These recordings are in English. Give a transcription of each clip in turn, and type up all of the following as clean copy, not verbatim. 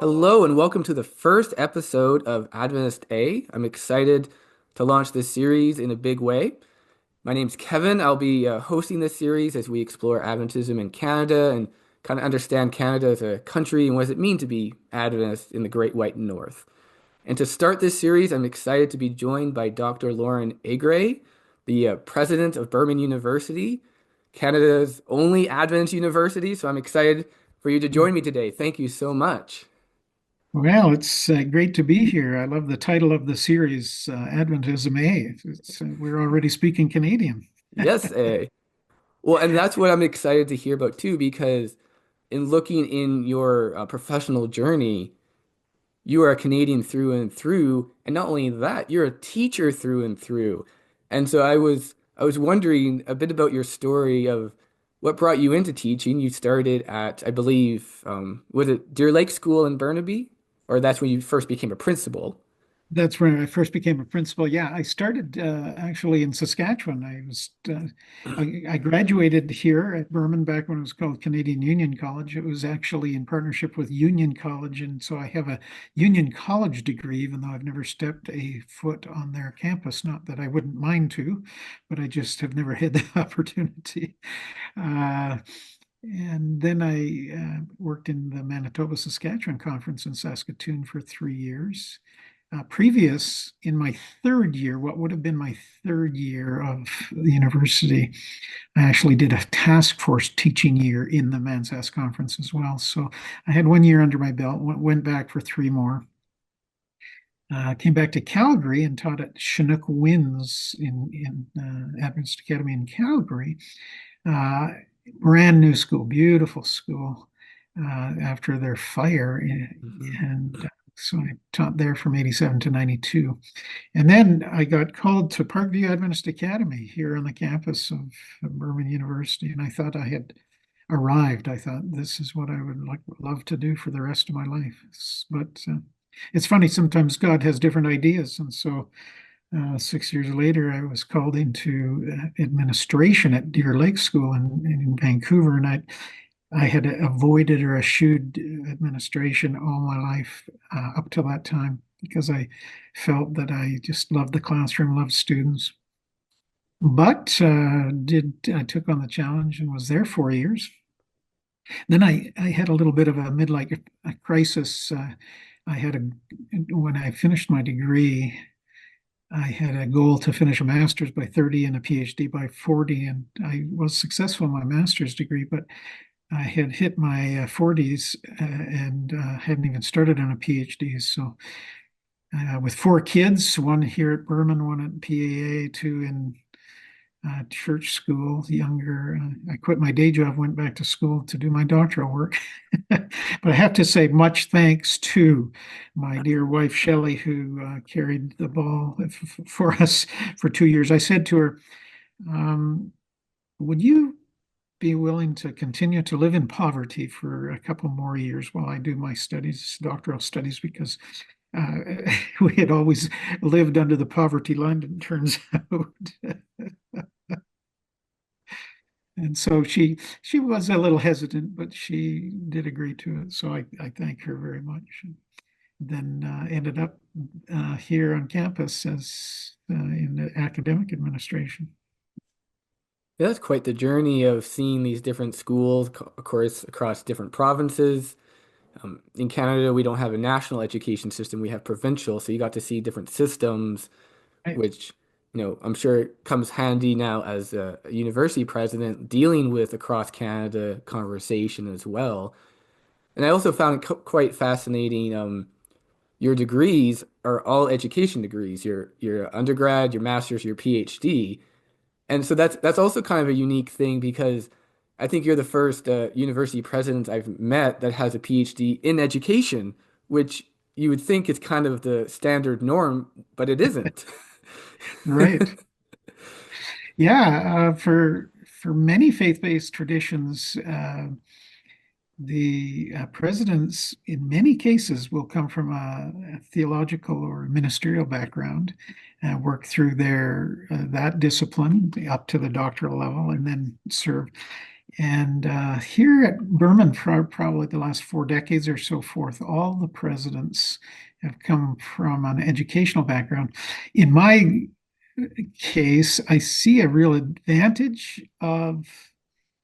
Hello and welcome to the first episode of Adventist Eh. I'm excited to launch this series in a big way. My name's Kevin. I'll be hosting this series as we explore Adventism in Canada and kind of understand Canada as a country and what does it mean to be Adventist in the Great White North. And to start this series, I'm excited to be joined by Dr. Loren Agrey, the president of Berman University, Canada's only Adventist university. So I'm excited for you to join me today. Thank you so much. Well, it's great to be here. I love the title of the series, Adventism Eh. We're already speaking Canadian. Yes, eh. Well, and that's what I'm excited to hear about too, because in looking in your professional journey, you are a Canadian through and through, and not only that, you're a teacher through and through. And so I was wondering a bit about your story of what brought you into teaching. You started at, I believe, was it Deer Lake School in Burnaby, or that's when you first became a principal? That's when I first became a principal. Yeah, I started actually in Saskatchewan. I graduated here at Berman back when it was called Canadian Union College. It was actually in partnership with Union College, and so I have a Union College degree, even though I've never stepped a foot on their campus. Not that I wouldn't mind to, but I just have never had the opportunity. Uh, and then I worked in the Manitoba Saskatchewan Conference in Saskatoon for 3 years. Previous, in my third year, what would have been my third year of the university, I actually did a task force teaching year in the Mansask Conference as well. So I had 1 year under my belt, went back for three more. Came back to Calgary and taught at Chinook Winds in Adventist Academy in Calgary. Uh, Brand new school, beautiful school after their fire. Mhm. And so I taught there from 87 to 92. And then I got called to Parkview Adventist Academy here on the campus of Berman University. And I thought I had arrived. I thought this is what I would love to do for the rest of my life. But it's funny, sometimes God has different ideas. And so 6 years later, I was called into administration at Deer Lake School in Vancouver, and I had avoided or eschewed administration all my life up till that time because I felt that I just loved the classroom, loved students. But did I took on the challenge and was there 4 years. Then I had a little bit of a midlife crisis. I had when I finished my degree. I had a goal to finish a master's by 30 and a PhD by 40, and I was successful in my master's degree, but I had hit my 40s and hadn't even started on a PhD. So, with four kids, one here at Berman, one at PAA, two in church school, younger, I quit my day job, went back to school to do my doctoral work. But I have to say, much thanks to my dear wife, Shelley, who carried the ball for us for 2 years. I said to her, um, would you be willing to continue to live in poverty for a couple more years while I do my studies, doctoral studies, because uh, we had always lived under the poverty line, it turns out. And so she was a little hesitant, but she did agree to it. So I thank her very much. And then ended up here on campus as in the academic administration. Yeah, that's quite the journey of seeing these different schools, of course, across different provinces. In Canada, we don't have a national education system, we have provincial, so you got to see different systems, Right. which, I'm sure it comes handy now as a university president dealing with across Canada conversation as well. And I also found it quite fascinating. Your degrees are all education degrees, your undergrad, your master's, your PhD. And so that's also kind of a unique thing because I think you're the first university president I've met that has a PhD in education, which you would think is kind of the standard norm, but it isn't. Right. Yeah. For many faith-based traditions, the presidents, in many cases, will come from a theological or ministerial background, work through their that discipline up to the doctoral level, and then serve. And here at Berman, for probably the last 4 decades or so forth, all the presidents have come from an educational background. In my case, I see a real advantage of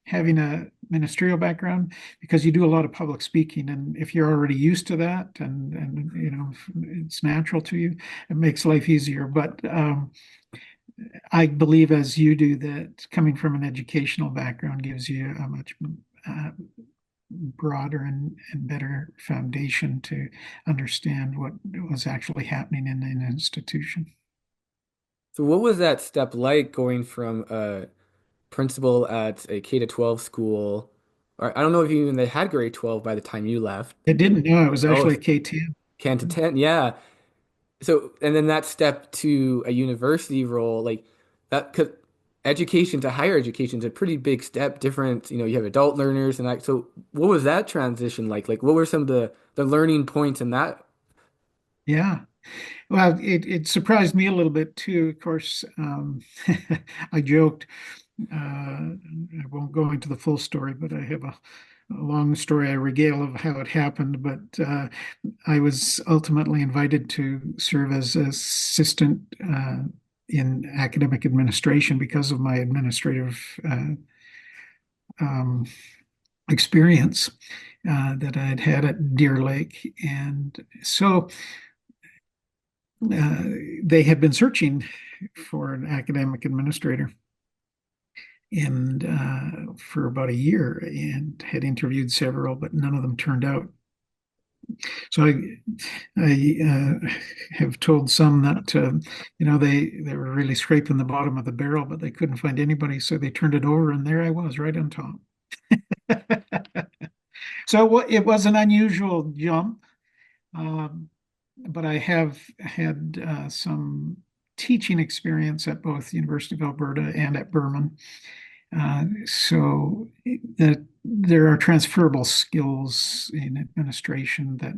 having a ministerial background because you do a lot of public speaking, and if you're already used to that and it's natural to you, it makes life easier. But I believe, as you do, that coming from an educational background gives you a much uh, broader and better foundation to understand what was actually happening in an institution. So what was that step like going from a principal at a K to 12 school? Or I don't know if you even they had grade 12 by the time you left. I didn't know it was Oh, actually a K-10. can to 10, yeah. So, and then that step to a university role, like that, because education to higher education is a pretty big step different. You know, you have adult learners and that. So, what was that transition like? Like, what were some of the learning points in that? Yeah. Well, it surprised me a little bit too. Of course, I joked. I won't go into the full story, but I have a long story I regale of how it happened. But I was ultimately invited to serve as assistant in academic administration because of my administrative um, experience that I had had at Deer Lake. And so uh, they had been searching for an academic administrator and for about a year and had interviewed several, but none of them turned out. So I have told some that they were really scraping the bottom of the barrel, but they couldn't find anybody, so they turned it over, and there I was, right on top. So it was an unusual jump, um, but I have had some teaching experience at both University of Alberta and at Berman. So that there are transferable skills in administration that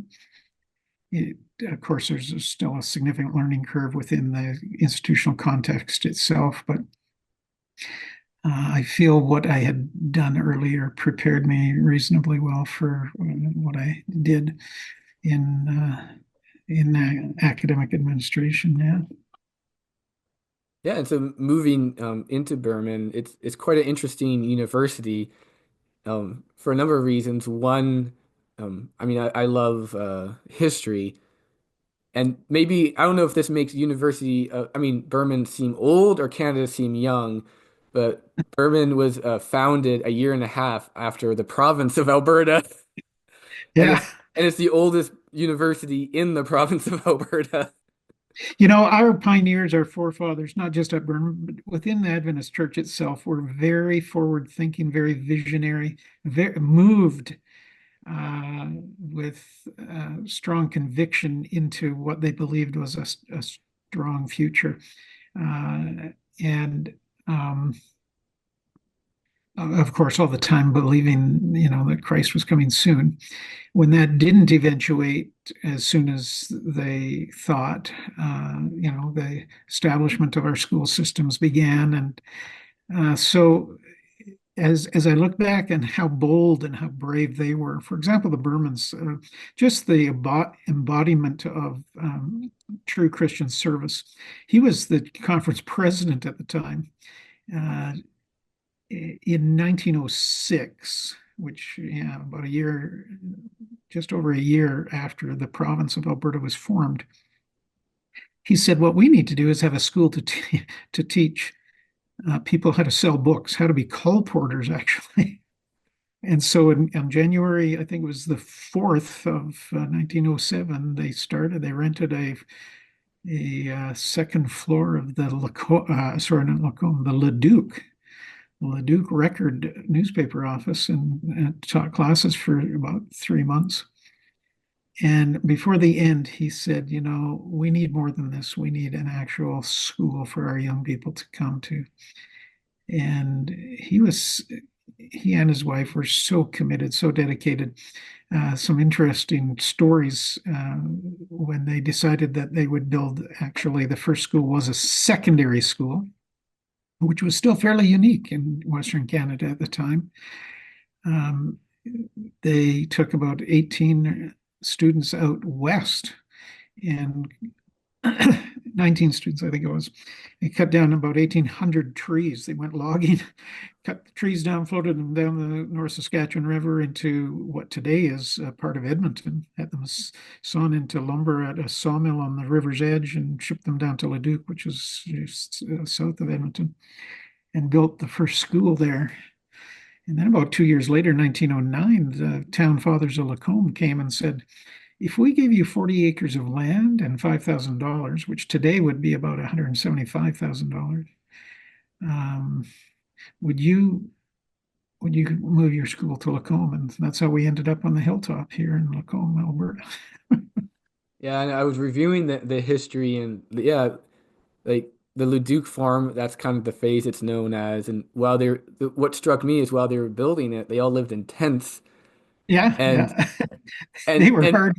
it, of course, there's still a significant learning curve within the institutional context itself, but I feel what I had done earlier prepared me reasonably well for what I did in academic administration. Yeah. Yeah, and so moving into Berman, it's quite an interesting university for a number of reasons. One, I mean, I love history. And maybe I don't know if this makes university, I mean, Berman seem old or Canada seem young, but Berman was founded a year and a half after the province of Alberta, and Yeah. it's the oldest university in the province of Alberta. Our pioneers, our forefathers, not just at Burn, but within the Adventist church itself, were very forward thinking, very visionary, very moved uh, with strong conviction into what they believed was a strong future. And of course, all the time believing, that Christ was coming soon. When that didn't eventuate as soon as they thought, the establishment of our school systems began. And so as I look back and how bold and how brave they were, for example, the Burmans, just the embodiment of true Christian service. He was the conference president at the time. Uh, in 1906, which, yeah, about a year, just over a year after the province of Alberta was formed, he said, "What we need to do is have a school to teach people how to sell books, how to be colporteurs, actually." And so in January, I think it was the 4th of 1907, they rented a second floor of the sorry, not Lacombe, the Leduc Record newspaper office and taught classes for about 3 months. And before the end, he said, we need more than this. We need an actual school for our young people to come to. And he and his wife were so committed, so dedicated. Some interesting stories when they decided that they would build, actually, the first school was a secondary school. which was still fairly unique in Western Canada at the time. Um, they took about 18 students out west and 19 students, I think it was. They cut down about 1,800 trees. They went logging, cut the trees down, floated them down the North Saskatchewan River into what today is part of Edmonton, had them sawn into lumber at a sawmill on the river's edge and shipped them down to Leduc, which is just south of Edmonton, and built the first school there. And then about 2 years later, 1909, the town fathers of Lacombe came and said, if we gave you 40 acres of land and $5,000, which today would be about $175,000, um, would you move your school to Lacombe? And that's how we ended up on the hilltop here in Lacombe, Alberta. Yeah, and I was reviewing the history and yeah, like the Leduc farm, that's kind of the phase it's known as. And what struck me is while they were building it, they all lived in tents. Yeah, And yeah. They and were and hard.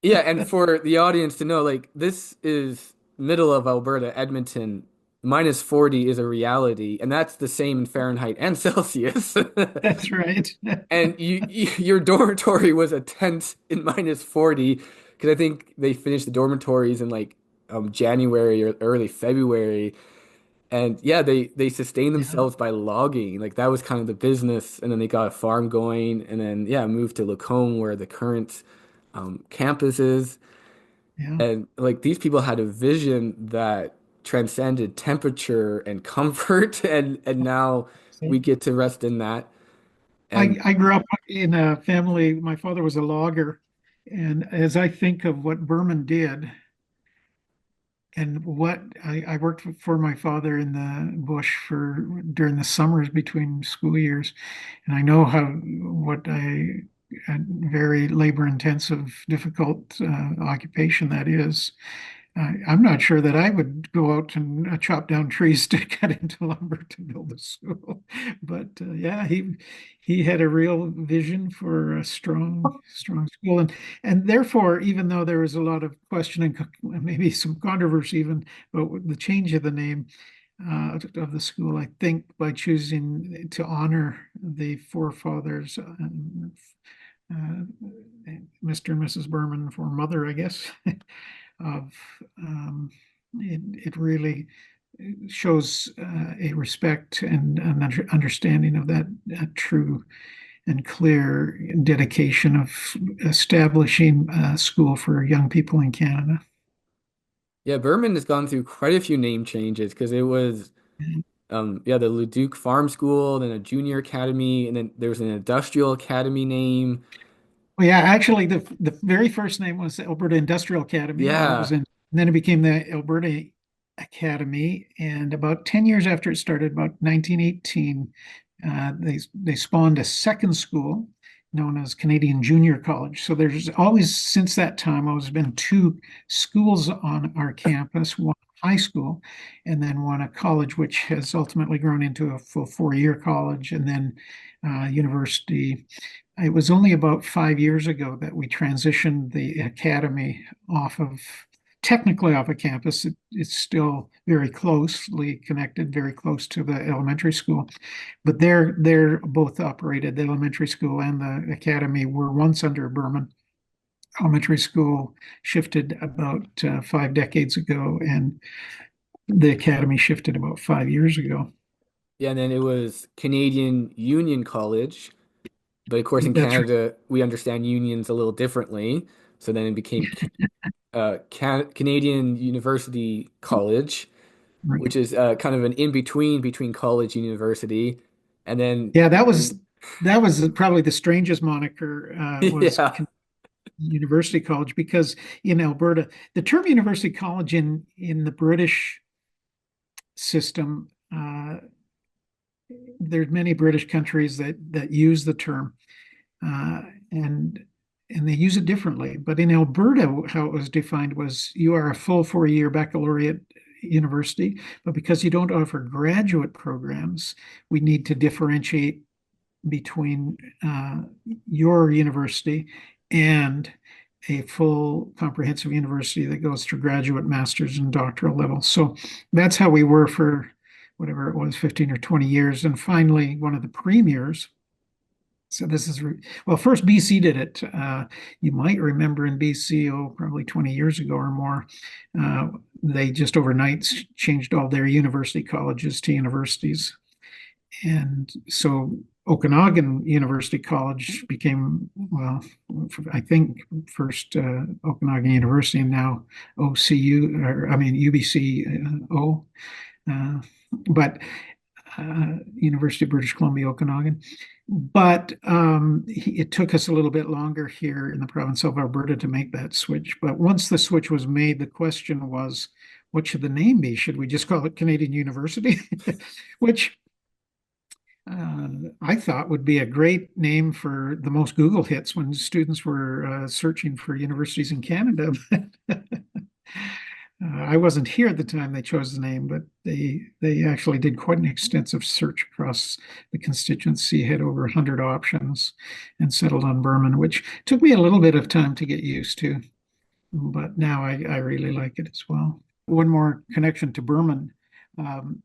yeah, and for the audience to know, like this is middle of Alberta, Edmonton, minus 40 is a reality, and that's the same in Fahrenheit and Celsius. That's right. And your dormitory was a tent in minus 40 because I think they finished the dormitories in like January or early February. And yeah, they sustained Yeah, themselves by logging. Like that was kind of the business. And then they got a farm going and then yeah, moved to Lacombe where the current campus is. yeah. And like these people had a vision that transcended temperature and comfort and now we So get to rest in that. I, And I grew up in a family. My father was a logger. And as I think of what Berman did, and what I worked for my father in the bush for during the summers between school years, and I know how what a very labor intensive, difficult occupation that is. I'm not sure that I would go out and chop down trees to cut into lumber to build a school. But yeah, he had a real vision for a strong school, and therefore, even though there was a lot of questioning, maybe some controversy even about the change of the name of the school, I think by choosing to honor the forefathers, Mr. and Mrs. Berman for mother, I guess. Of it really shows a respect and an understanding of that true and clear dedication of establishing a school for young people in Canada. yeah, Berman has gone through quite a few name changes because it was yeah, the Leduc Farm School, then a junior academy, and then there was an industrial academy name. Well, yeah, actually, the very first name was the Alberta Industrial Academy. That was Yeah. in, and then it became the Alberta Academy. And about 10 years after it started, about 1918, they spawned a second school known as Canadian Junior College. So there's always, since that time, always been two schools on our campus, one high school and then one a college, which has ultimately grown into a full 4 year college and then university. It was only about 5 years ago that we transitioned the academy off of technically off a campus. It's still very closely connected, very close to the elementary school, but they're both operated. The elementary school and the academy were once under Berman. Elementary school shifted about 5 decades ago, and the academy shifted about 5 years ago. Yeah, and then it was Canadian Union College. But of course, in That's Canada, we understand unions a little differently. So then it became Canadian University College, right. which is kind of an in-between between college and university. And then, Yeah, and that was probably the strangest moniker was yeah, University College because in Alberta, the term University College in the British system, there's many British countries that use the term, uh, and and they use it differently. But in Alberta, how it was defined was you are a full 4 year baccalaureate university, but because you don't offer graduate programs, we need to differentiate between your university and a full comprehensive university that goes through graduate, master's, and doctoral levels. So that's how we were for whatever it was, 15 or 20 years. And finally, one of the premiers. So this is, well, first BC did it. You might remember in BC, oh, probably 20 years ago or more, uh, they just overnight changed all their university colleges to universities. And so Okanagan University College became, well, I think first Okanagan University and now OCU, or I mean UBCO, uh, but University of British Columbia, Okanagan. But it took us a little bit longer here in the province of Alberta to make that switch. But once the switch was made, the question was, what should the name be? Should we just call it Canadian University? Which I thought would be a great name for the most Google hits when students were searching for universities in Canada. I wasn't here at the time they chose the name, but they actually did quite an extensive search across the constituency, had over 100 options, and settled on Berman, which took me a little bit of time to get used to, but now I really like it as well. One more connection to Berman. Um,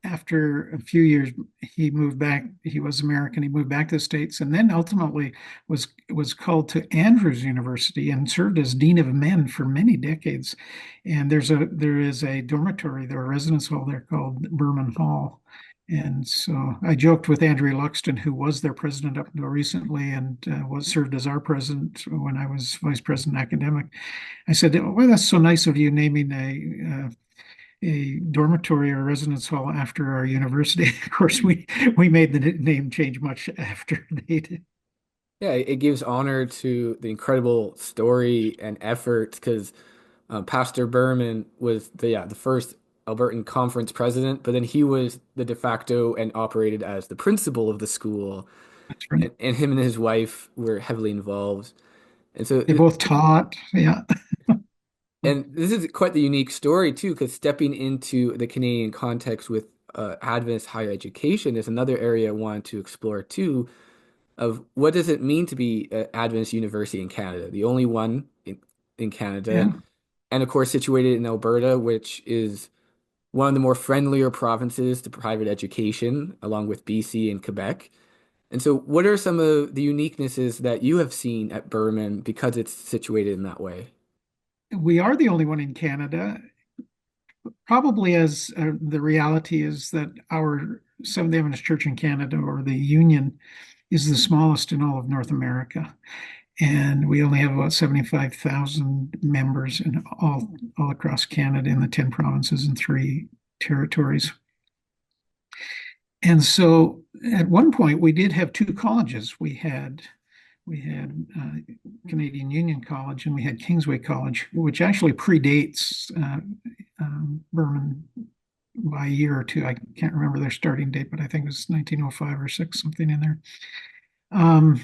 After a few years, he moved back. He was American. He moved back to the States, and then ultimately was called to Andrews University and served as dean of men for many decades. And there is a dormitory, there a residence hall there called Berman Hall. And so I joked with Andrea Luxton, who was their president up until recently and was served as our president when I was vice president academic. I said, "Well, that's so nice of you naming a dormitory or residence hall after our university." Of course, we made the name change much after they did. Yeah, it gives honor to the incredible story and effort because Pastor Berman was the first Albertan conference president, but then he was the de facto and operated as the principal of the school, That's right. and him and his wife were heavily involved. And so, They both taught. Yeah. and this is quite the unique story too, because stepping into the Canadian context with Adventist higher education is another area I wanted to explore too, of what does it mean to be an Adventist university in Canada, the only one in Canada, Yeah. and of course situated in Alberta, which is one of the more friendlier provinces to private education, along with BC and Quebec. And so, what are some of the uniquenesses that you have seen at Berman because it's situated in that way? We are the only one in Canada. Probably as the reality is that our Seventh-day Adventist Church in Canada, or the Union, is the smallest in all of North America. And we only have about 75,000 members in all across Canada in the 10 provinces and 3 territories. And so at one point we did have 2 colleges. We had Canadian Union College and we had Kingsway College, which actually predates Berman by a year or two. I can't remember their starting date, but I think it was 1905 or six, something in there. Um,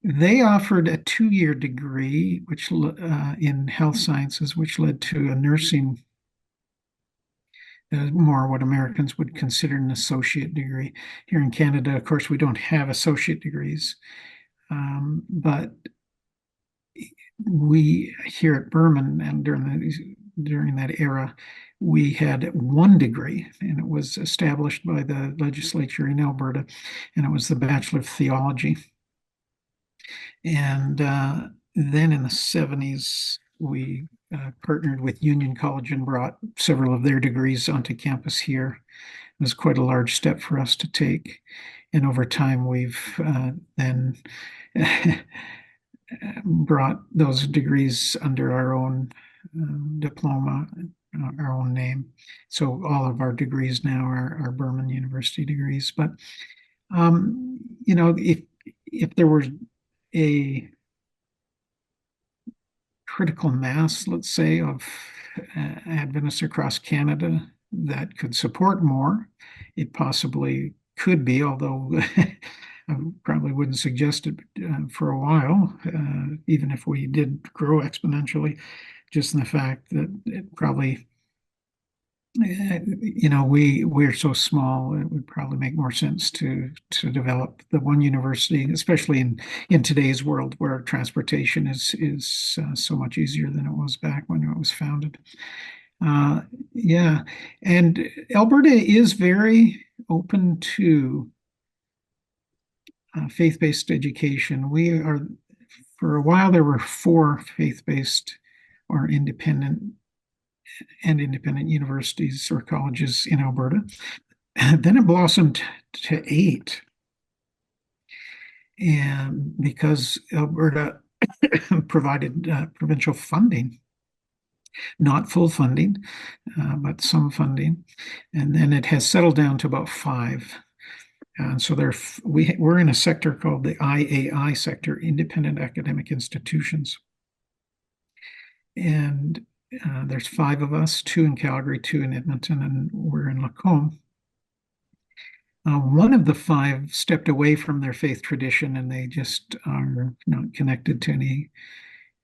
they offered a 2-year degree, which in health sciences, which led to a nursing, more what Americans would consider an associate degree. Here in Canada, of course, we don't have associate degrees, but we here at Berman and during that era, we had 1 degree, and it was established by the legislature in Alberta, and it was the Bachelor of Theology. And then in the 70s, we partnered with Union College and brought several of their degrees onto campus here. It was quite a large step for us to take. And over time, we've then brought those degrees under our own diploma, our own name. So all of our degrees now are Berman University degrees. But if there were a critical mass, let's say, of Adventists across Canada that could support more, it possibly could be, although I probably wouldn't suggest it for a while, even if we did grow exponentially, just in the fact that it probably, we're so small, it would probably make more sense to develop the one university, especially in today's world where transportation is so much easier than it was back when it was founded. Uh, yeah, and Alberta is very open to faith-based education. We are, for a while, there were four faith-based or independent universities or colleges in Alberta. And then it blossomed to eight, and because Alberta provided provincial funding, not full funding, but some funding, and then it has settled down to about five. And so we're in a sector called the IAI sector, Independent Academic Institutions. And there's five of us, two in Calgary, two in Edmonton, and we're in Lacombe. One of the five stepped away from their faith tradition, and they just are not connected to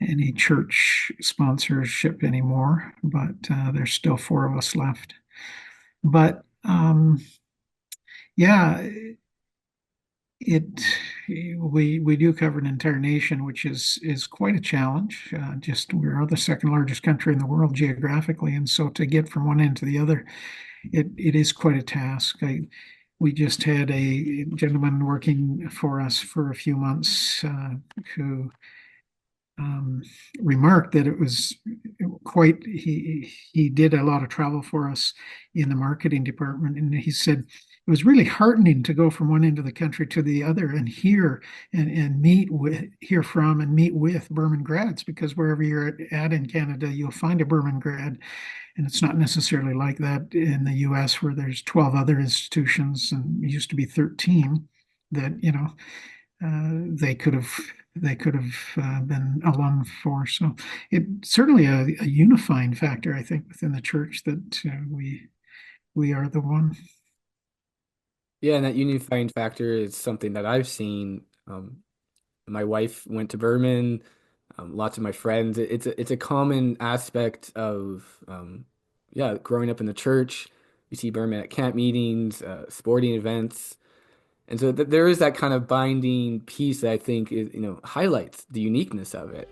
any church sponsorship anymore. But there's still four of us left. But yeah, it we do cover an entire nation, which is quite a challenge. Just we're the second largest country in the world geographically, and so to get from one end to the other, it is quite a task. We just had a gentleman working for us for a few months who um, remarked that it was quite he did a lot of travel for us in the marketing department, and he said it was really heartening to go from one end of the country to the other and hear from and meet with Berman grads, because wherever you're at in Canada, you'll find a Berman grad, and it's not necessarily like that in the US, where there's 12 other institutions and it used to be 13 that they could have been alum for. So it's certainly a unifying factor, I think, within the church that we are the one. Yeah, and that unifying factor is something that I've seen. My wife went to Berman, lots of my friends. It's a common aspect of yeah, growing up in the church. You see Berman at camp meetings, sporting events. And so th there is that kind of binding piece that I think is, highlights the uniqueness of it.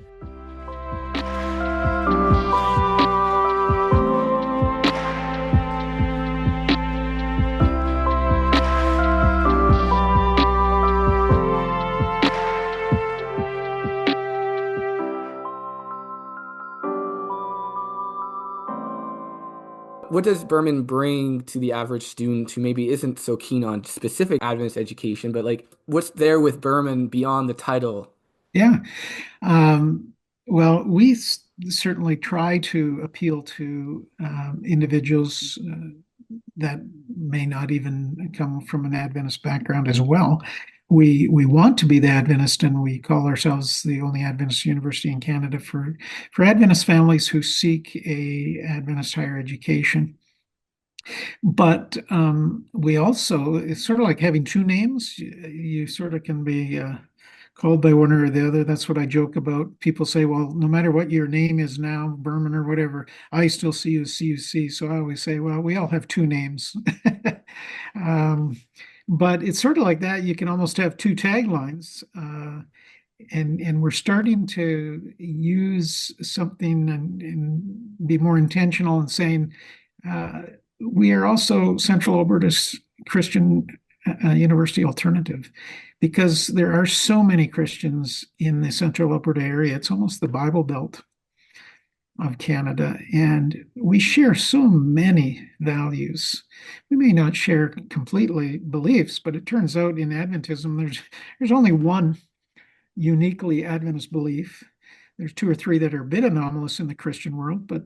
What does Berman bring to the average student who maybe isn't so keen on specific Adventist education, but like what's there with Berman beyond the title? Yeah. Um, well, we certainly try to appeal to individuals that may not even come from an Adventist background as well. We want to be the Adventist, and we call ourselves the only Adventist university in Canada for Adventist families who seek a Adventist higher education. But we also, it's sort of like having two names. You sort of can be called by one or the other. That's what I joke about. People say, well, no matter what your name is now, Berman or whatever, I still see you as CUC. So I always say, well, we all have two names. um, but it's sort of like that. You can almost have two taglines. And we're starting to use something and be more intentional in saying, uh, we are also Central Alberta's Christian University alternative, because there are so many Christians in the Central Alberta area. It's almost the Bible Belt of Canada, and we share so many values. We may not share completely beliefs, but it turns out in Adventism, there's only one uniquely Adventist belief. There's two or three that are a bit anomalous in the Christian world, but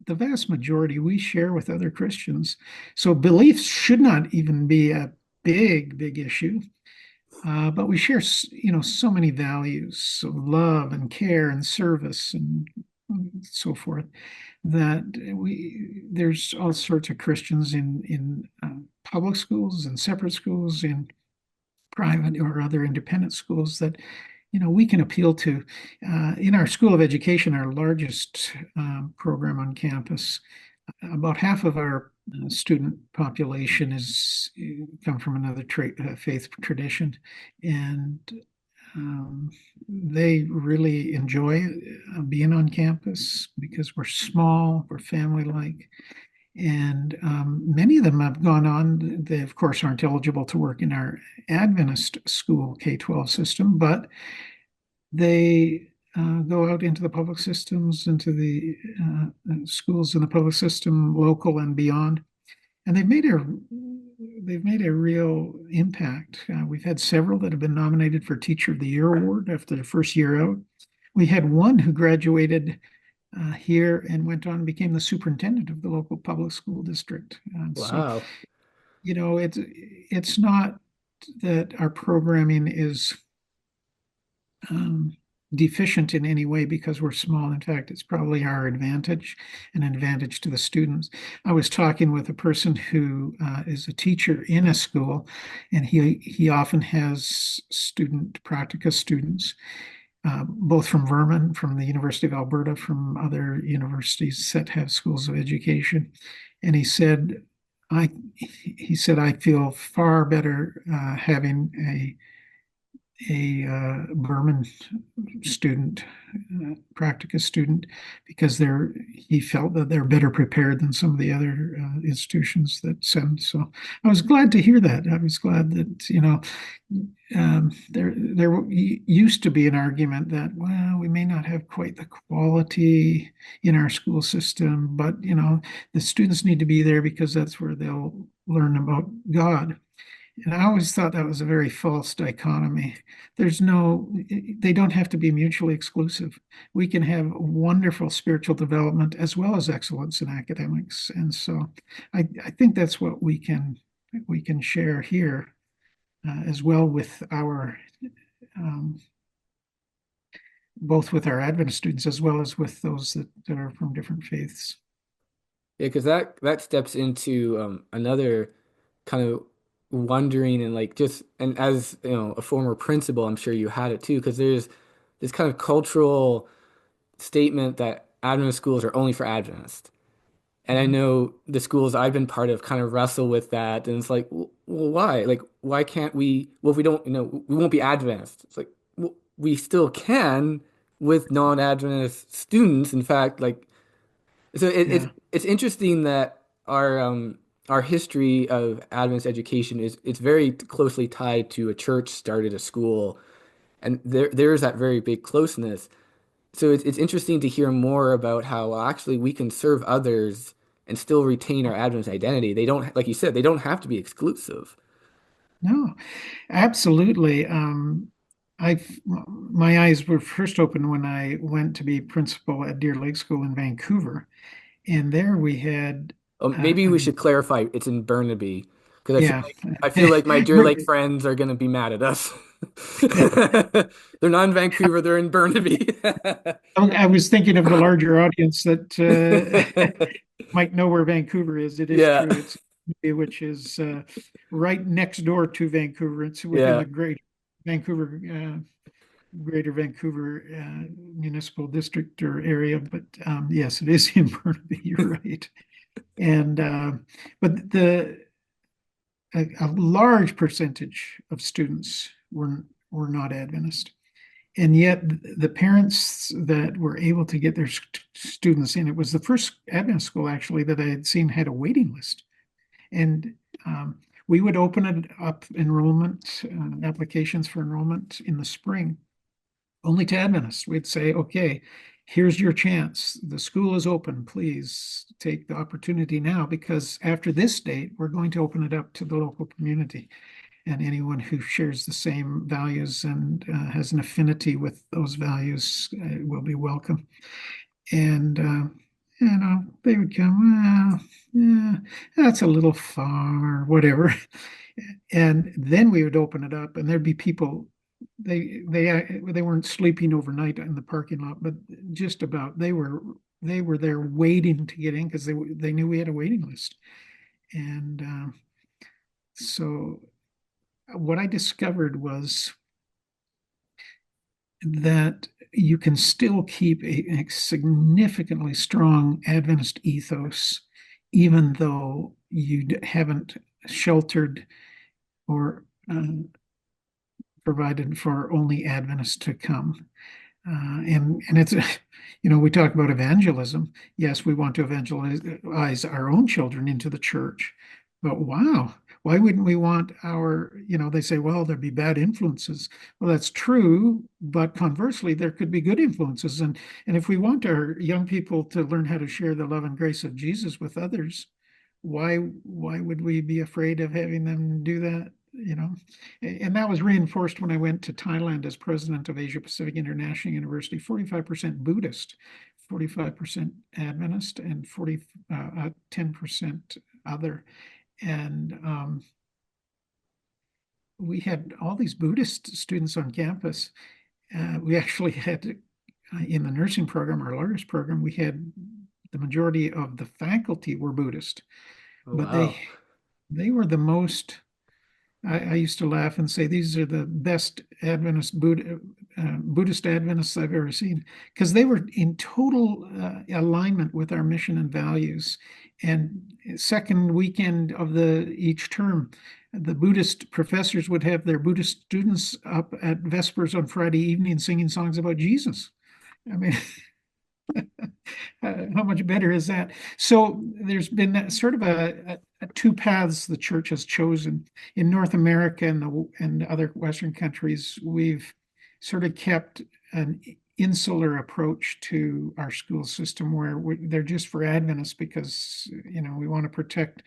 the vast majority we share with other Christians. So beliefs should not even be a big issue. But we share, so many values of love and care and service and so forth, that there's all sorts of Christians in public schools and separate schools, in private or other independent schools, that we can appeal to. In our School of Education, our largest program on campus, about half of our student population is come from another faith tradition, and Um, they really enjoy being on campus because we're small, we're family-like, and many of them have gone on. They, of course, aren't eligible to work in our Adventist school K-12 system, but they go out into the public systems, into the schools in the public system, local and beyond, and they've made a real impact. We've had several that have been nominated for Teacher of the Year award after their first year out. We had one who graduated here and went on and became the superintendent of the local public school district. And so, Wow. it's not that our programming is um, deficient in any way because we're small. In fact, it's probably our advantage, an advantage to the students. I was talking with a person who is a teacher in a school, and he often has practicum students, both from Vermont, from the University of Alberta, from other universities that have schools of education. And I he said, I feel far better having a Berman student, practicum student, because he felt that they're better prepared than some of the other institutions that send. So I was glad to hear that. I was glad that, there used to be an argument that, well, we may not have quite the quality in our school system, but the students need to be there because that's where they'll learn about God. And I always thought that was a very false dichotomy. They don't have to be mutually exclusive. We can have wonderful spiritual development as well as excellence in academics. And so I think that's what we can share here as well with um, both with our Adventist students as well as with those that are from different faiths. Yeah, because that steps into another kind of wondering and like just and as a former principal, I'm sure you had it too, because there's this kind of cultural statement that Adventist schools are only for Adventists. And I Mhm. know the schools I've been part of kind of wrestle with that, and it's like, well, why? Like, why can't we? Well, if we don't, we won't be Adventist. It's like, well, we still can with non-Adventist students. In fact, like so Yeah. it's interesting that our history of Adventist education is it's very closely tied to a church started a school, and there's that very big closeness. So it's interesting to hear more about how well, actually we can serve others and still retain our Adventist identity. They don't, like you said, they don't have to be exclusive. No, absolutely. My eyes were first opened when I went to be principal at Deer Lake School in Vancouver, and there we had, Maybe we an should clarify it's in Burnaby because yeah. I feel like my Deer Lake friends are gonna be mad at us. They're not in Vancouver, they're in Burnaby. I was thinking of the larger audience that might know where Vancouver is. It is Yeah, true. It's which is right next door to Vancouver. It's within yeah. the Vancouver, Greater Vancouver Municipal District or area. But yes, it is in Burnaby. You're right. And but a large percentage of students were not Adventist. And yet the parents that were able to get their students in, it was the first Adventist school actually that I had seen had a waiting list. And we would open it up enrollment, applications for enrollment in the spring, only to Adventists. We'd say, okay, here's your chance. The school is open. Please take the opportunity now because after this date, we're going to open it up to the local community. And anyone who shares the same values and has an affinity with those values will be welcome. And they would come, well, yeah, that's a little far, whatever. And then we would open it up, and there'd be people. They weren't sleeping overnight in the parking lot, but just about. They were there waiting to get in because they knew we had a waiting list. And so what I discovered was that you can still keep a significantly strong Adventist ethos, even though you haven't sheltered or provided for only Adventists to come. And it's, we talk about evangelism. Yes, we want to evangelize our own children into the church, but wow, why wouldn't we want they say, well, there'd be bad influences. Well, that's true, but conversely, there could be good influences. And if we want our young people to learn how to share the love and grace of Jesus with others, why would we be afraid of having them do that? And that was reinforced when I went to Thailand as president of Asia Pacific International University. 45% Buddhist, 45% Adventist, and 10% other. And we had all these Buddhist students on campus. We actually had, in the nursing program, our lawyers program, we had the majority of the faculty were Buddhist, Oh, but wow. they were the most. I used to laugh and say these are the best Buddhist Adventists I've ever seen, because they were in total alignment with our mission and values. And second weekend of each term, the Buddhist professors would have their Buddhist students up at Vespers on Friday evening singing songs about Jesus. I mean, how much better is that? So there's been sort of a two paths the church has chosen. In North America and other Western countries, we've sort of kept an insular approach to our school system where they're just for Adventists because we want to protect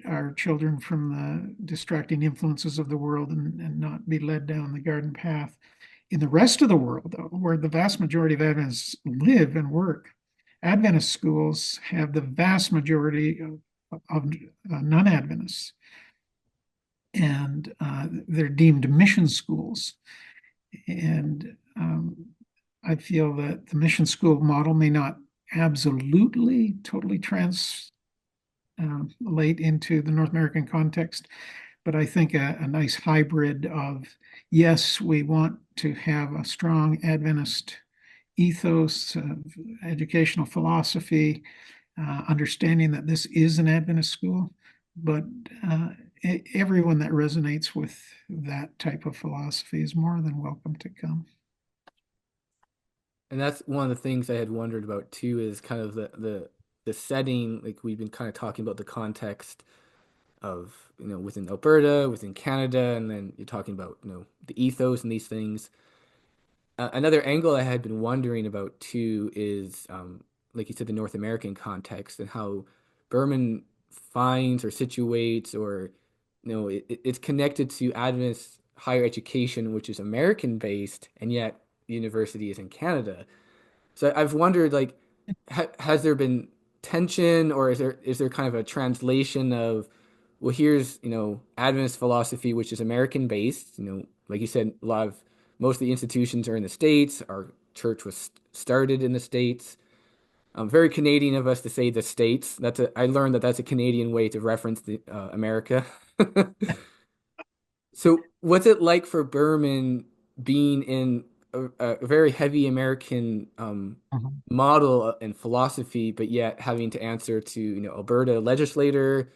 our children from the distracting influences of the world and not be led down the garden path. In the rest of the world, though, where the vast majority of Adventists live and work, Adventist schools have the vast majority of non-Adventists, and they're deemed mission schools. And I feel that the mission school model may not absolutely totally translate into the North American context, but I think a nice hybrid of, yes, we want to have a strong Adventist ethos, educational philosophy, understanding that this is an Adventist school, but everyone that resonates with that type of philosophy is more than welcome to come. And that's one of the things I had wondered about too, is kind of the setting. Like we've been kind of talking about the context of, within Alberta, within Canada, and then you're talking about, the ethos and these things. Another angle I had been wondering about too is, like you said, the North American context and how Berman finds or situates, or, it's connected to Adventist higher education, which is American based, and yet the university is in Canada. So I've wondered, like, has there been tension, or is there kind of a translation of, well, here's, Adventist philosophy, which is American based, like you said, most of the institutions are in the States. Our church was started in the States. Very Canadian of us to say the States. I learned that that's a Canadian way to reference America. So, what's it like for Berman being in a very heavy American Mhm. model and philosophy, but yet having to answer to, Alberta legislator,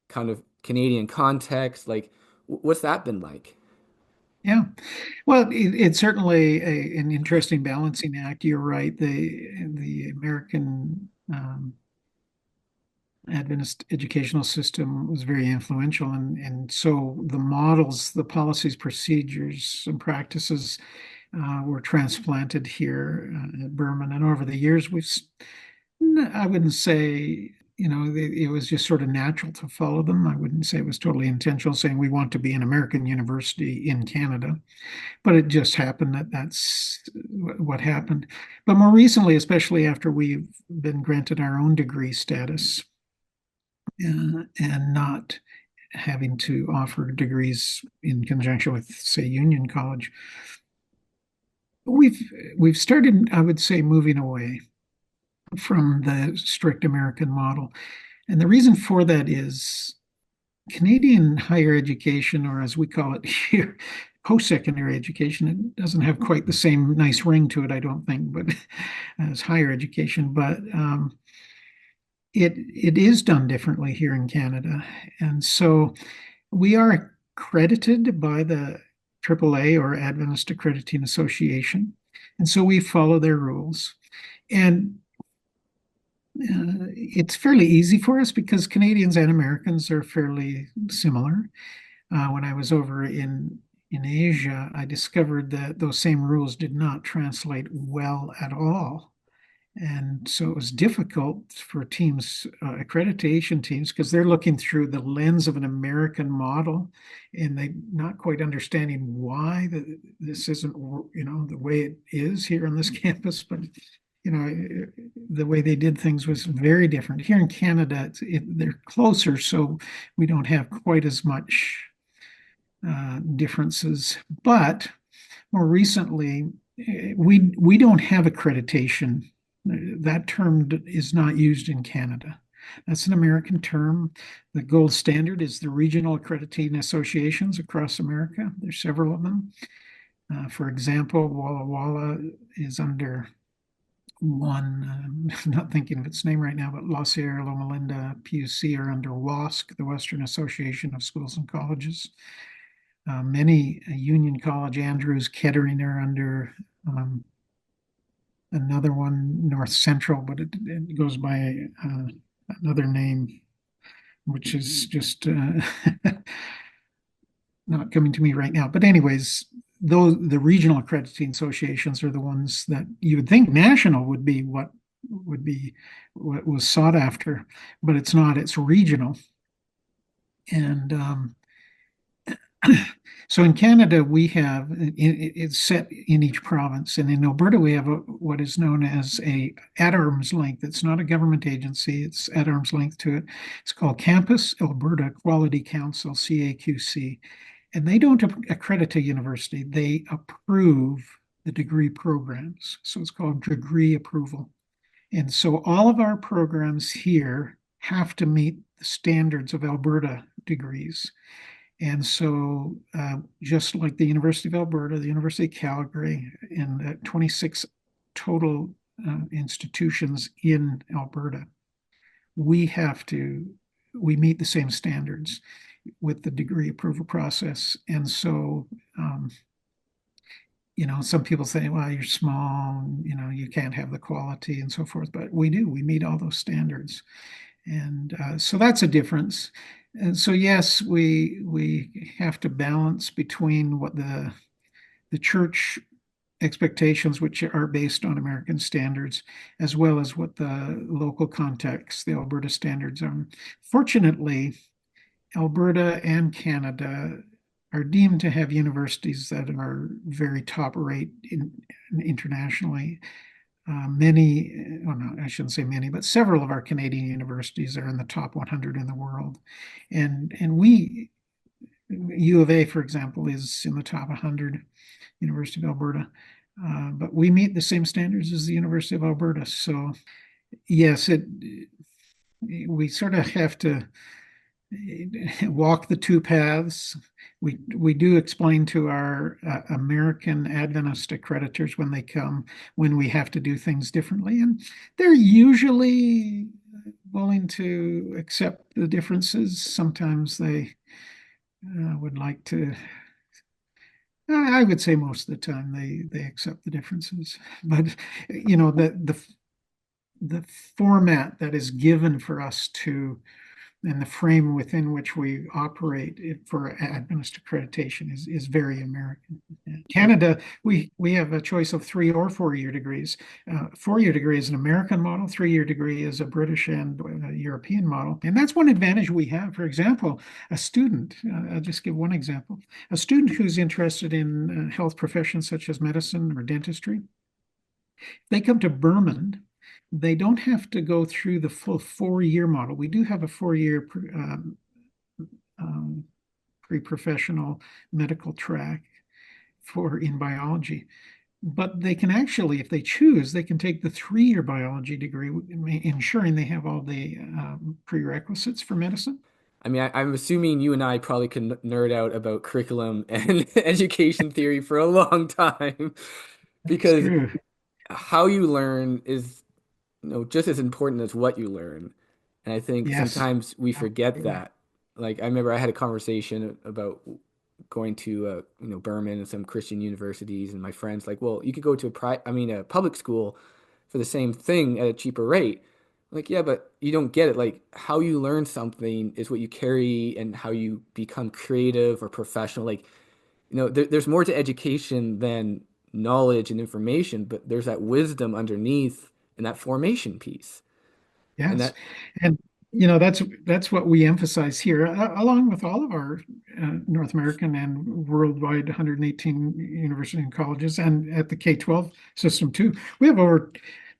kind of Canadian context? Like, what's that been like? Yeah. Well, it's certainly an interesting balancing act. You're right. The American Adventist educational system was very influential, and so the models, the policies, procedures, and practices were transplanted here at Berman. And over the years, I wouldn't say, it was just sort of natural to follow them. I wouldn't say it was totally intentional, saying we want to be an American university in Canada, but it just happened that that's what happened. But more recently, especially after we've been granted our own degree status and not having to offer degrees in conjunction with, say, Union College, we've we've started, I would say, moving away from the strict American model. And the reason for that is Canadian higher education, or as we call it here, post-secondary education. It doesn't have quite the same nice ring to it, I don't think, but as higher education. But it is done differently here in Canada, and so we are credited by the AAA or Adventist Accrediting Association. And so we follow their rules. And it's fairly easy for us because Canadians and Americans are fairly similar. When I was over in Asia, I discovered that those same rules did not translate well at all. And so it was difficult for teams, accreditation teams, because they're looking through the lens of an American model and they not quite understanding why this isn't, the way it is here on this campus. But, the way they did things was very different. Here in Canada, they're closer, so we don't have quite as much differences. But more recently, we don't have accreditation. That term is not used in Canada. That's an American term. The gold standard is the regional accrediting associations across America. There's several of them. For example, Walla Walla is under one, I'm not thinking of its name right now, but La Sierra, Loma Linda, PUC are under WASC, the Western Association of Schools and Colleges. Many Union College, Andrews, Kettering are under another one, North Central, but it goes by another name, which is just not coming to me right now. But anyways, the regional accrediting associations are the ones that you would think national would be what was sought after, but it's not. It's regional, and so in Canada, we have it's set in each province, and in Alberta, we have what is known as a at arm's length. It's not a government agency; it's at arm's length to it. It's called Campus Alberta Quality Council (CAQC), and they don't accredit a university; they approve the degree programs. So it's called degree approval. And so all of our programs here have to meet the standards of Alberta degrees. And so, just like the University of Alberta, the University of Calgary, and the 26 total institutions in Alberta, we have to, we meet the same standards with the degree approval process. And so, some people say, well, you're small, you can't have the quality and so forth, but we do, we meet all those standards. And so that's a difference. And so yes, we have to balance between what the church expectations, which are based on American standards, as well as what the local context, the Alberta standards are. Fortunately, Alberta and Canada are deemed to have universities that are very top rate internationally. Well, no, I shouldn't say many, but several of our Canadian universities are in the top 100 in the world. And U of A, for example, is in the top 100, University of Alberta. But we meet the same standards as the University of Alberta. So yes, we sort of have to walk the two paths. We do explain to our American Adventist accreditors when they come when we have to do things differently, and they're usually willing to accept the differences. Sometimes they would like to. I would say most of the time they accept the differences, but the format that is given for us to and the frame within which we operate for Adventist accreditation is very American. Canada, we have a choice of 3 or 4 year degrees. 4 year degree is an American model, 3 year degree is a British and European model. And that's one advantage we have. For example, a student, I'll just give one example, a student who's interested in health professions such as medicine or dentistry, they come to Berman, they don't have to go through the full 4 year model. We do have a 4 year pre-professional medical track in biology, but they can actually, if they choose, they can take the 3 year biology degree, ensuring they have all the prerequisites for medicine. I mean, I'm assuming you and I probably could nerd out about curriculum and education theory for a long time That's because true. how you learn is, just as important as what you learn. And I think Yes. sometimes we forget Absolutely. that. Like, I remember I had a conversation about going to Berman and some Christian universities, and my friends like, well, you could go to a public school for the same thing at a cheaper rate. Like, yeah, but you don't get it. Like, how you learn something is what you carry and how you become creative or professional. Like, there's more to education than knowledge and information, but there's that wisdom underneath and that formation piece. And Yes. that, And that's what we emphasize here, along with all of our North American and worldwide 118 university and colleges, and at the K-12 system too. We have over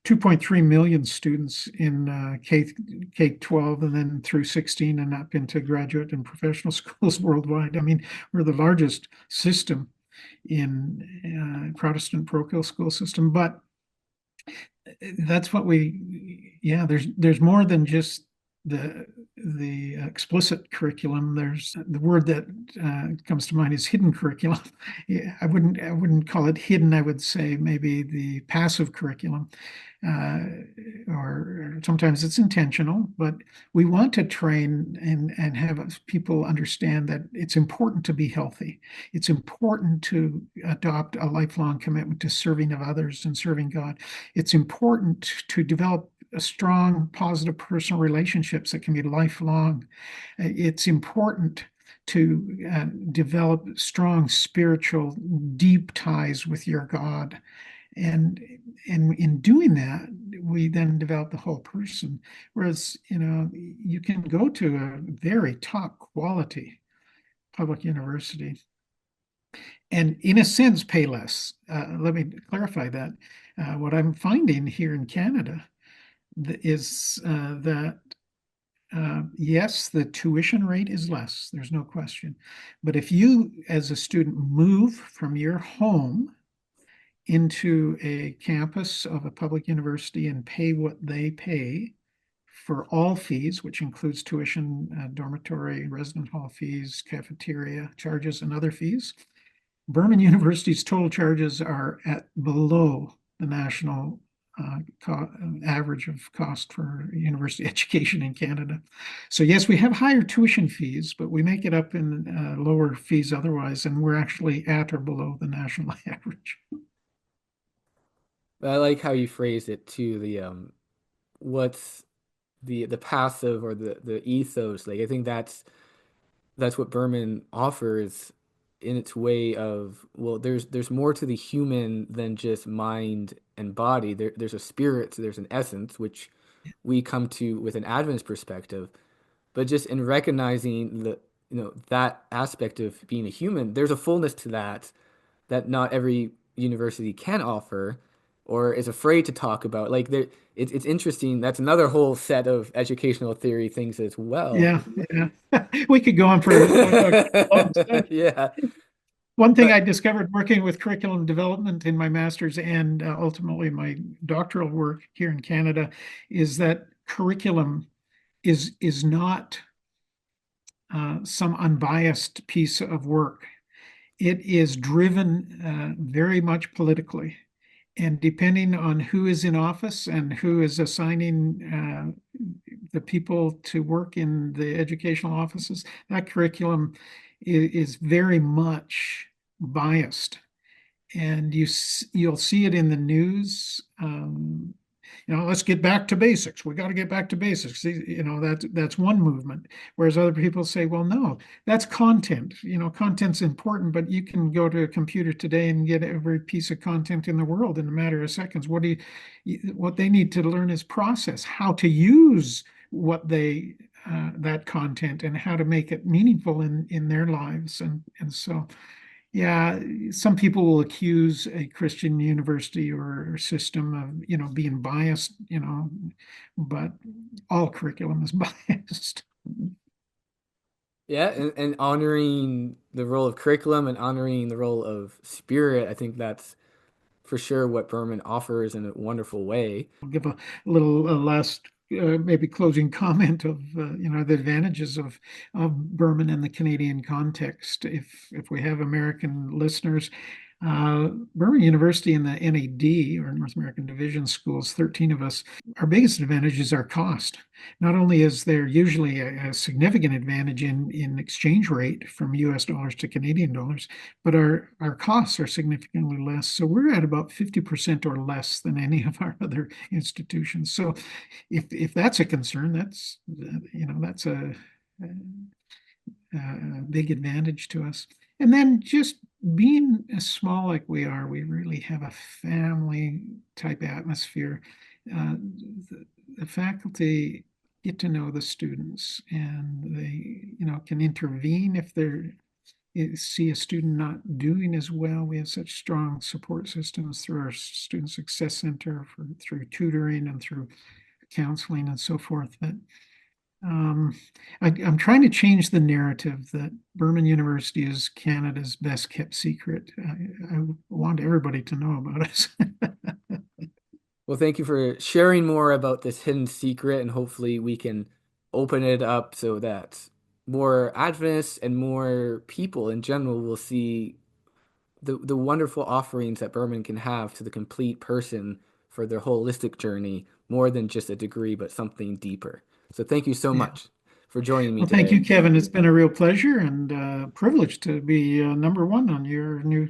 2.3 million students in K-12 and then through 16 and up into graduate and professional schools worldwide. I mean, we're the largest system in Protestant parochial school system, but that's what yeah, there's more than just the explicit curriculum. There's the word that comes to mind is hidden curriculum. Yeah, I wouldn't call it hidden. I would say maybe the passive curriculum, uh, or sometimes it's intentional. But we want to train and have people understand that it's important to be healthy. It's important to adopt a lifelong commitment to serving of others and serving God. It's important to develop a strong, positive personal relationships that can be lifelong. It's important to develop strong spiritual, deep ties with your God. And and in doing that, we then develop the whole person. Whereas, you can go to a very top quality public university and in a sense pay less. Let me clarify that. What I'm finding here in Canada is that yes, the tuition rate is less, there's no question. But if you, as a student, move from your home into a campus of a public university and pay what they pay for all fees, which includes tuition, dormitory, resident hall fees, cafeteria charges, and other fees, Berman University's total charges are at below the national average of cost for university education in Canada. So yes, we have higher tuition fees, but we make it up in lower fees otherwise, and we're actually at or below the national average. I like how you phrased it too. What's the passive or the ethos. Like, I think that's what Berman offers in its way of, well, there's more to the human than just mind and body. There's a spirit, there's an essence, which we come to with an Adventist perspective. But just in recognizing that aspect of being a human, there's a fullness to that not every university can offer or is afraid to talk about. Like, it's interesting. That's another whole set of educational theory things as well. Yeah, yeah. We could go on for a long time. Yeah, One thing I but discovered working with curriculum development in my master's and ultimately my doctoral work here in Canada is that curriculum is not some unbiased piece of work. It is driven very much politically. And depending on who is in office and who is assigning the people to work in the educational offices, that curriculum is very much biased. And you'll see it in the news. Let's get back to basics. We got to get back to basics. That's one movement. Whereas other people say, well, no, that's content. Content's important, but you can go to a computer today and get every piece of content in the world in a matter of seconds. What they need to learn is process, how to use that content and how to make it meaningful in their lives. And so yeah, some people will accuse a Christian university or system of, being biased, but all curriculum is biased. yeah, and honoring the role of curriculum and honoring the role of spirit, I think that's for sure what Berman offers in a wonderful way. I'll give a little last, maybe closing comment of, the advantages of Berman in the Canadian context. If we have American listeners, Berman University and the NAD, or North American Division schools, 13 of us, our biggest advantage is our cost. Not only is there usually a significant advantage in exchange rate from US dollars to Canadian dollars, but our costs are significantly less. So we're at about 50% or less than any of our other institutions. So if that's a concern, that's a big advantage to us. And then just being as small like we are, we really have a family type atmosphere. Uh, the faculty get to know the students, and they can intervene if they're see a student not doing as well. We have such strong support systems through our Student Success Center, through tutoring and through counseling and so forth. That um, I'm trying to change the narrative that Berman University is Canada's best kept secret. I want everybody to know about us. Well, thank you for sharing more about this hidden secret, and hopefully we can open it up so that more Adventists and more people in general will see the wonderful offerings that Berman can have to the complete person for their holistic journey, more than just a degree, but something deeper. So thank you so Yeah. much for joining me Well, thank today. you, Kevin. It's been a real pleasure and privilege to be number one on your new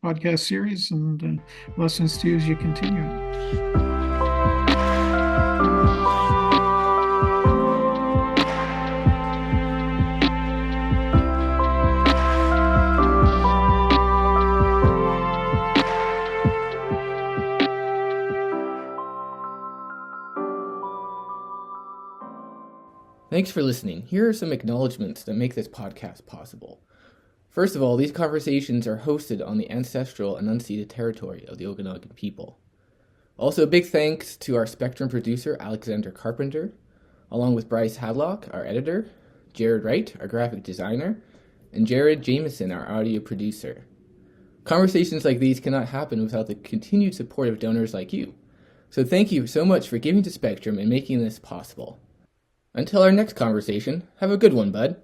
podcast series, and blessings to you as you continue it. Thanks for listening. Here are some acknowledgments that make this podcast possible. First of all, these conversations are hosted on the ancestral and unceded territory of the Okanagan people. Also, a big thanks to our Spectrum producer, Alexander Carpenter, along with Bryce Hadlock, our editor, Jared Wright, our graphic designer, and Jared Jameson, our audio producer. Conversations like these cannot happen without the continued support of donors like you. So thank you so much for giving to Spectrum and making this possible. Until our next conversation, have a good one, bud.